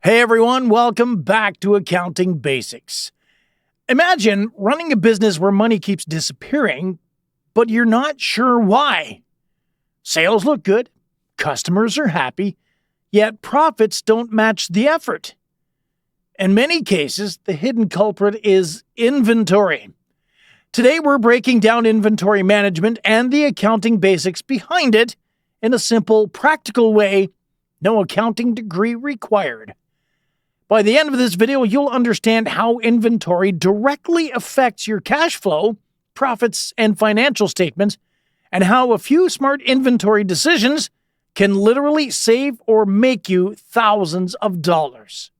Hey everyone, welcome back to Accounting Basics. Imagine running a business where money keeps disappearing, but you're not sure why. Sales look good, customers are happy, yet profits don't match the effort. In many cases, the hidden culprit is inventory. Today we're breaking down inventory management and the accounting basics behind it in a simple, practical way, no accounting degree required. By the end of this video, you'll understand how inventory directly affects your cash flow, profits, and financial statements, and how a few smart inventory decisions can literally save or make you thousands of dollars.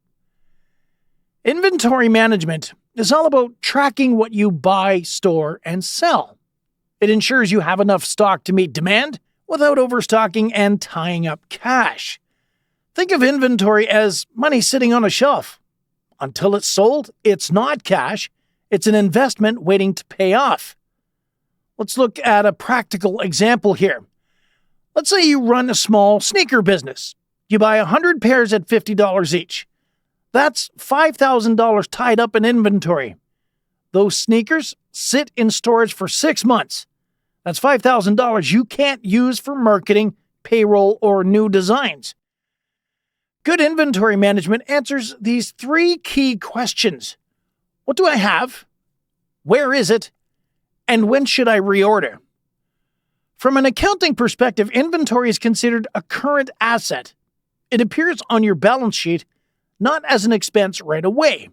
Inventory management is all about tracking what you buy, store, and sell. It ensures you have enough stock to meet demand without overstocking and tying up cash. Think of inventory as money sitting on a shelf. Until it's sold, it's not cash. It's an investment waiting to pay off. Let's look at a practical example here. Let's say you run a small sneaker business. You buy 100 pairs at $50 each. That's $5,000 tied up in inventory. Those sneakers sit in storage for 6 months. That's $5,000 you can't use for marketing, payroll, or new designs. Good inventory management answers these three key questions. What do I have? Where is it? And when should I reorder? From an accounting perspective, inventory is considered a current asset. It appears on your balance sheet, not as an expense right away.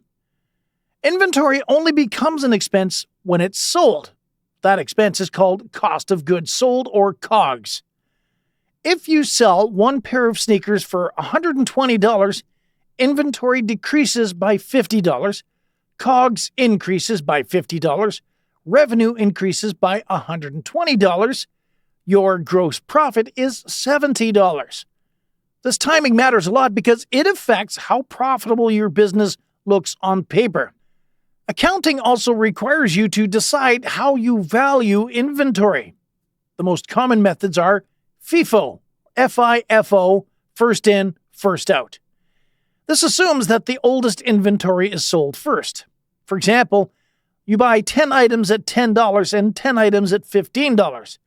Inventory only becomes an expense when it's sold. That expense is called cost of goods sold, or COGS. If you sell one pair of sneakers for $120, inventory decreases by $50, COGS increases by $50, revenue increases by $120, your gross profit is $70. This timing matters a lot because it affects how profitable your business looks on paper. Accounting also requires you to decide how you value inventory. The most common methods are FIFO, FIFO, first in, first out. This assumes that the oldest inventory is sold first. For example, you buy 10 items at $10 and 10 items at $15.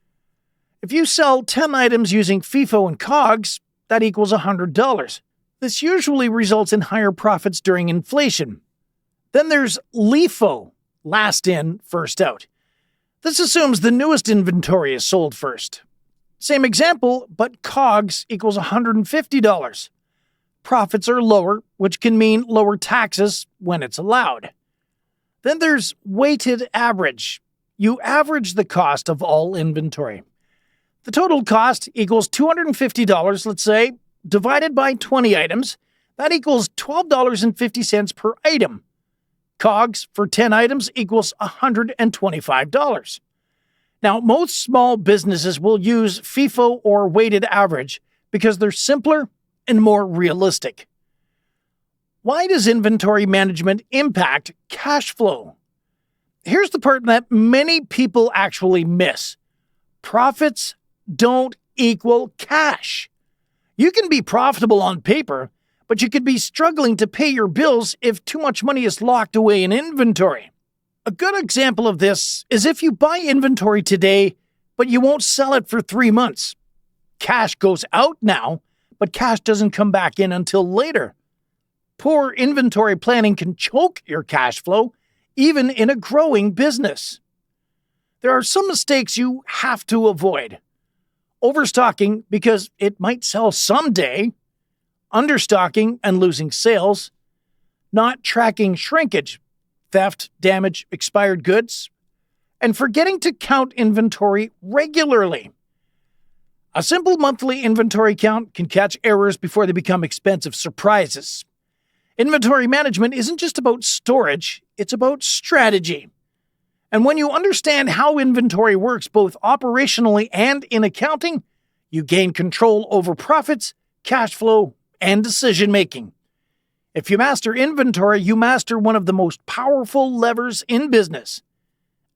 If you sell 10 items using FIFO and COGS, that equals $100. This usually results in higher profits during inflation. Then there's LIFO, last in, first out. This assumes the newest inventory is sold first. Same example, but COGS equals $150. Profits are lower, which can mean lower taxes when it's allowed. Then there's weighted average. You average the cost of all inventory. The total cost equals $250, let's say, divided by 20 items. That equals $12.50 per item. COGS for 10 items equals $125. Now, most small businesses will use FIFO or weighted average because they're simpler and more realistic. Why does inventory management impact cash flow? Here's the part that many people actually miss. Profits don't equal cash. You can be profitable on paper, but you could be struggling to pay your bills if too much money is locked away in inventory. A good example of this is if you buy inventory today, but you won't sell it for 3 months. Cash goes out now, but cash doesn't come back in until later. Poor inventory planning can choke your cash flow, even in a growing business. There are some mistakes you have to avoid. Overstocking because it might sell someday, understocking and losing sales, not tracking shrinkage, theft, damage, expired goods, and forgetting to count inventory regularly. A simple monthly inventory count can catch errors before they become expensive surprises. Inventory management isn't just about storage, it's about strategy. And when you understand how inventory works both operationally and in accounting, you gain control over profits, cash flow, and decision-making. If you master inventory, you master one of the most powerful levers in business.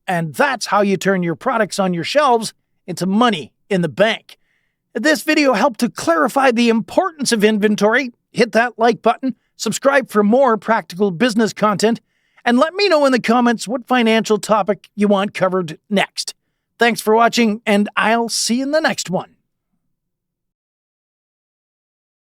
And that's how you turn your products on your shelves into money in the bank. This video helped to clarify the importance of inventory. hit that like button, subscribe for more practical business content, and let me know in the comments what financial topic you want covered next. Thanks for watching, and I'll see you in the next one.